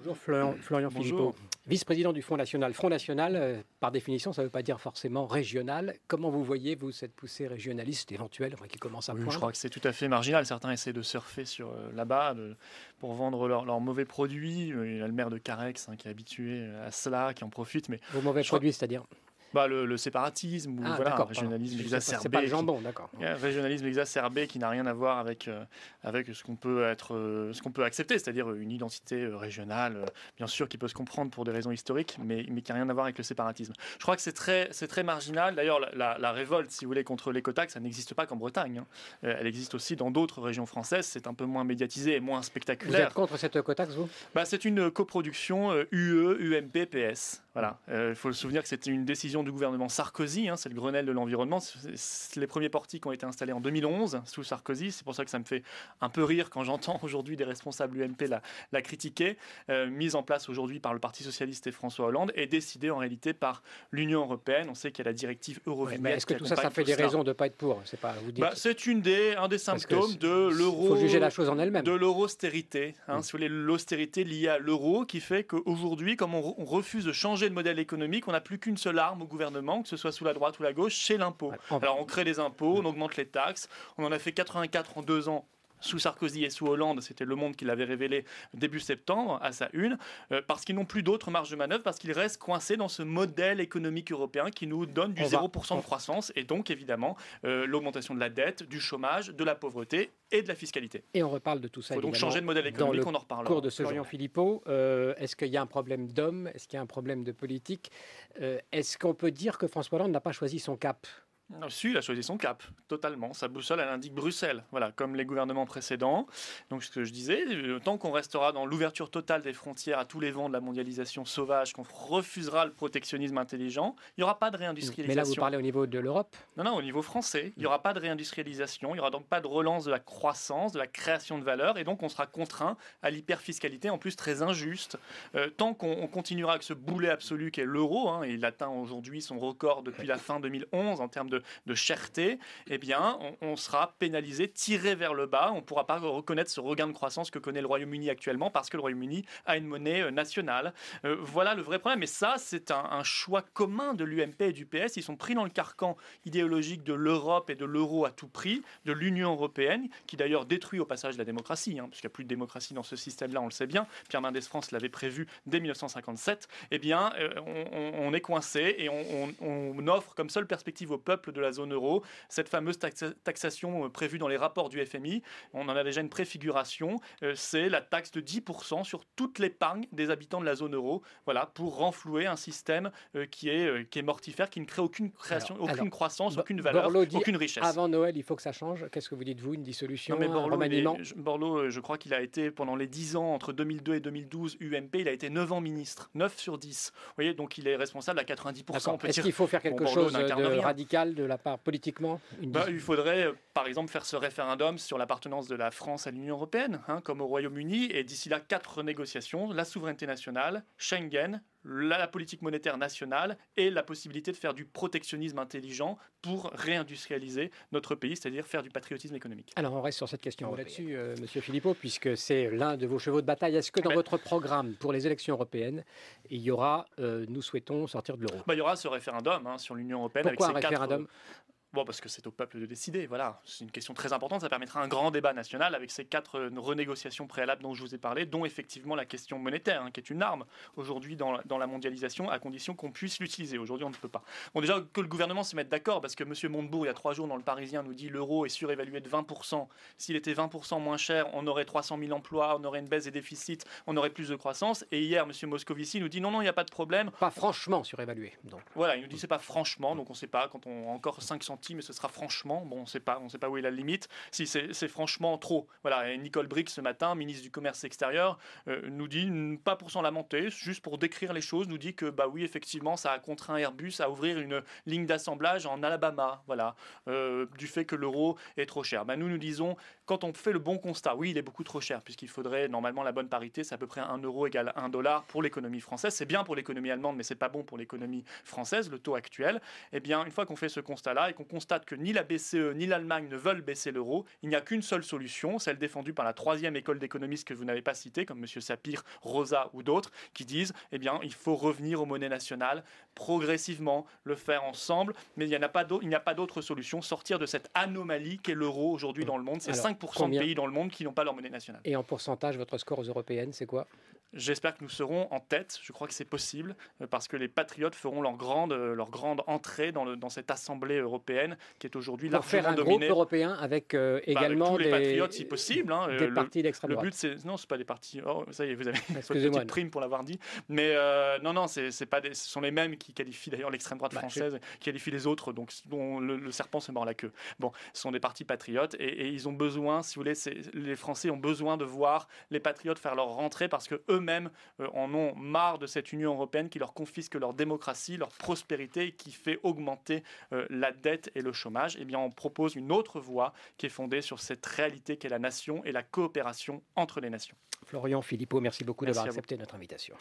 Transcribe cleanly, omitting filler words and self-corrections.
Bonjour Florian Bonjour. Philippot, vice-président du Front National. Front National, par définition, ça ne veut pas dire forcément régional. Comment vous voyez, vous, cette poussée régionaliste éventuelle qui commence à Oui, je poindre? crois que c'est tout à fait marginal. Certains essaient de surfer sur là-bas pour vendre leurs mauvais produits. Il y a le maire de Carex qui est habitué à cela, qui en profite. Mais Vos mauvais je crois produits, c'est-à-dire? le séparatisme ou Ah, voilà, un d'accord, pardon. régionalisme C'est pas le exacerbé. jambon, d'accord. Un régionalisme exacerbé qui n'a rien à voir avec ce qu'on peut accepter, c'est-à-dire une identité régionale, bien sûr, qui peut se comprendre pour des raisons historiques, mais qui n'a rien à voir avec le séparatisme. Je crois que c'est très marginal. D'ailleurs, la révolte, si vous voulez, contre l'écotaxe, ça n'existe pas qu'en Bretagne, hein. Elle existe aussi dans d'autres régions françaises. C'est un peu moins médiatisé et moins Vous spectaculaire. êtes contre cette écotaxe, vous? C'est une coproduction UE, UMP, PS. Voilà. Il faut se souvenir que c'était une décision du gouvernement Sarkozy, hein, c'est le Grenelle de l'environnement. Les premiers portiques ont été installés en 2011 sous Sarkozy. C'est pour ça que ça me fait un peu rire quand j'entends aujourd'hui des responsables UMP la critiquer. Mise en place aujourd'hui par le Parti Socialiste et François Hollande et décidée en réalité par l'Union Européenne. On sait qu'il y a la directive Eurovignette. Ouais, est-ce que tout ça fait des raisons de ne pas être pour? C'est pas, vous dites... C'est un des symptômes de l'euro. Il faut juger la chose en elle-même. De l'austérité. Si vous voulez, l'austérité liée à l'euro qui fait qu'aujourd'hui, comme on refuse de changer de modèle économique, on n'a plus qu'une seule arme au gouvernement, que ce soit sous la droite ou la gauche, c'est l'impôt. Alors on crée des impôts, on augmente les taxes, on en a fait 84 en 2 ans. Sous Sarkozy et sous Hollande, c'était Le Monde qui l'avait révélé début septembre à sa une, parce qu'ils n'ont plus d'autres marges de manœuvre, parce qu'ils restent coincés dans ce modèle économique européen qui nous donne du 0% de croissance, et donc évidemment l'augmentation de la dette, du chômage, de la pauvreté et de la fiscalité. Et on reparle de tout ça. Il faut donc changer de modèle économique, on en reparlera. Dans le cours de ce Florian Philippot, est-ce qu'il y a un problème d'homme? Est-ce qu'il y a un problème de politique? Est-ce qu'on peut dire que François Hollande n'a pas choisi son cap? Si, il a choisi son cap, totalement. Sa boussole, elle indique Bruxelles, voilà, comme les gouvernements précédents. Donc, ce que je disais, tant qu'on restera dans l'ouverture totale des frontières à tous les vents de la mondialisation sauvage, qu'on refusera le protectionnisme intelligent, il n'y aura pas de réindustrialisation. Mais là, vous parlez au niveau de l'Europe? Non, au niveau français. Il n'y aura pas de réindustrialisation, il n'y aura donc pas de relance de la croissance, de la création de valeur, et donc on sera contraint à l'hyperfiscalité, en plus très injuste. Tant qu'on continuera avec ce boulet absolu qu'est l'euro, hein, et il atteint aujourd'hui son record depuis la fin 2011 en termes de cherté, eh bien, on sera pénalisé, tiré vers le bas. On ne pourra pas reconnaître ce regain de croissance que connaît le Royaume-Uni actuellement parce que le Royaume-Uni a une monnaie nationale. Voilà le vrai problème. Et ça, c'est un choix commun de l'UMP et du PS. Ils sont pris dans le carcan idéologique de l'Europe et de l'euro à tout prix, de l'Union européenne, qui d'ailleurs détruit au passage la démocratie, hein, parce qu'il n'y a plus de démocratie dans ce système-là, on le sait bien. Pierre Mendès France l'avait prévu dès 1957. Eh bien, on est coincé et on offre comme seule perspective au peuple de la zone euro cette fameuse taxation prévue dans les rapports du FMI. On en a déjà une préfiguration. C'est la taxe de 10% sur toute l'épargne des habitants de la zone euro. Voilà, pour renflouer un système qui est mortifère, qui ne crée aucune croissance, aucune valeur, aucune richesse. Avant Noël, il faut que ça change. Qu'est-ce que vous dites, vous? Une dissolution, non, mais un remaniement? Borloo, je crois qu'il a été, pendant les 10 ans, entre 2002 et 2012, UMP, il a été 9 ans ministre. 9 sur 10. Vous voyez, donc il est responsable à 90%. Est-ce qu'il faut faire quelque chose de radical de la part politiquement? Il faudrait, par exemple, faire ce référendum sur l'appartenance de la France à l'Union européenne, hein, comme au Royaume-Uni, et d'ici là, 4 négociations, la souveraineté nationale, Schengen, la politique monétaire nationale et la possibilité de faire du protectionnisme intelligent pour réindustrialiser notre pays, c'est-à-dire faire du patriotisme économique. Alors on reste sur cette question là-dessus, Monsieur Philippot, puisque c'est l'un de vos chevaux de bataille. Est-ce que dans votre programme pour les élections européennes, il y aura nous souhaitons sortir de l'euro? Il y aura ce référendum sur l'Union européenne. Pourquoi avec un référendum? Parce que c'est au peuple de décider, voilà. C'est une question très importante, ça permettra un grand débat national avec ces 4 renégociations préalables dont je vous ai parlé, dont effectivement la question monétaire, qui est une arme aujourd'hui dans la mondialisation, à condition qu'on puisse l'utiliser. Aujourd'hui, on ne peut pas. Bon, déjà, que le gouvernement se mette d'accord, parce que M. Montebourg, il y a 3 jours, dans le Parisien, nous dit l'euro est surévalué de 20%. S'il était 20% moins cher, on aurait 300 000 emplois, on aurait une baisse des déficits, on aurait plus de croissance. Et hier, M. Moscovici nous dit non, il n'y a pas de problème. Pas franchement surévalué, donc. Voilà, il nous dit c'est pas franchement, donc on ne sait pas, quand on a encore 5 centimes, mais ce sera franchement, on ne sait pas où est la limite, si c'est franchement trop. Voilà, et Nicole Bricq ce matin, ministre du Commerce extérieur, nous dit, pas pour s'en lamenter, juste pour décrire les choses, nous dit que oui, effectivement, ça a contraint Airbus à ouvrir une ligne d'assemblage en Alabama, voilà, du fait que l'euro est trop cher. Nous disons, quand on fait le bon constat, oui, il est beaucoup trop cher, puisqu'il faudrait, normalement, la bonne parité, c'est à peu près 1 euro égale 1 dollar pour l'économie française. C'est bien pour l'économie allemande, mais c'est pas bon pour l'économie française, le taux actuel. Eh bien, une fois qu'on fait ce constat-là et qu'on constate que ni la BCE ni l'Allemagne ne veulent baisser l'euro, il n'y a qu'une seule solution, celle défendue par la troisième école d'économistes que vous n'avez pas citée, comme M. Sapir, Rosa ou d'autres, qui disent il faut revenir aux monnaies nationales progressivement, le faire ensemble, mais il n'y a pas d'autre solution, sortir de cette anomalie qu'est l'euro aujourd'hui dans le monde. C'est 5% de pays dans le monde qui n'ont pas leur monnaie nationale. Et en pourcentage, votre score aux européennes, c'est quoi ? J'espère que nous serons en tête. Je crois que c'est possible parce que les patriotes feront leur grande entrée dans cette assemblée européenne qui est aujourd'hui largement dominée. Pour faire un groupe européen avec également tous les patriotes, si possible. Des partis d'extrême droite. Le but, c'est pas des partis. Oh, ça y est, vous avez une petite prime pour l'avoir dit. Mais non, ce sont les mêmes qui qualifient d'ailleurs l'extrême droite française, qui qualifient les autres, donc dont le serpent se mord la queue. Bon, ce sont des partis patriotes et ils ont besoin, si vous voulez, les Français ont besoin de voir les patriotes faire leur rentrée parce que eux-mêmes en ont marre de cette Union européenne qui leur confisque leur démocratie, leur prospérité et qui fait augmenter la dette et le chômage. Eh bien, on propose une autre voie qui est fondée sur cette réalité qu'est la nation et la coopération entre les nations. Florian Philippot, merci beaucoup d'avoir accepté notre invitation.